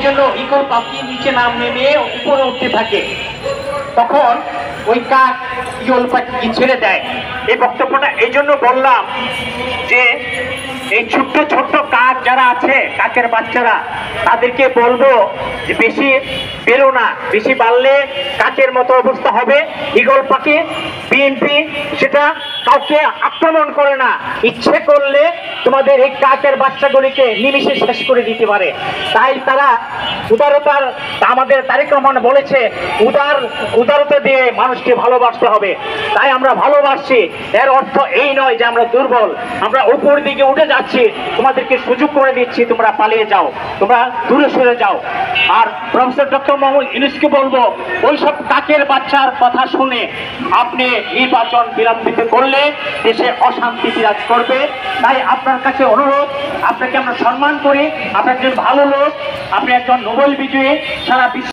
জন্য ইগল পাখি নিচে নাম নেমে উপরে উঠতে থাকে। তখন ওই কাক ইগল পাখিকে ছেড়ে দেয়। এই বক্তব্যটা এই জন্য বললাম যে এই ছোট্ট ছোট্ট কাক যারা আছে, কাকের বাচ্চারা, তাদেরকে বলবো যে বেশি বেরো না, বেশি বাড়লে কাকের মতো অবস্থা হবে। ইগল পাখি বিএনপি সেটা কাউকে আক্রমণ করে না, ইচ্ছে করলে তোমাদের এই কাকের বাচ্চাগুলিকে নিমিষে শেষ করে দিতে পারে। তাই তারা উদারতার, আমাদের তারেক রহমান বলেছে উদারতা দিয়ে মানুষকে ভালোবাসতে হবে। তাই আমরা ভালোবাসছি, এর অর্থ এই নয় যে আমরা দুর্বল, আমরা উপর দিকে উঠে যাচ্ছি, তোমাদেরকে সুযোগ করে দিচ্ছি, তোমরা পালিয়ে যাও, তোমরা দূরে সরে যাও। আর প্রফেসর ডক্টর মোহাম্মদ ইউনূসকে বলবো, ওইসব কাকের বাচ্চার কথা শুনে আপনি নির্বাচন বিলম্বিত করলে দেশে অশান্তি বিরাজ করবে। তাই আপনার কাছে অনুরোধ, আপনাকে আমরা সম্মান করি, আপনি একজন ভালো লোক, আপনি একজন নোবেল বিজয়ী, সারা বিশ্ব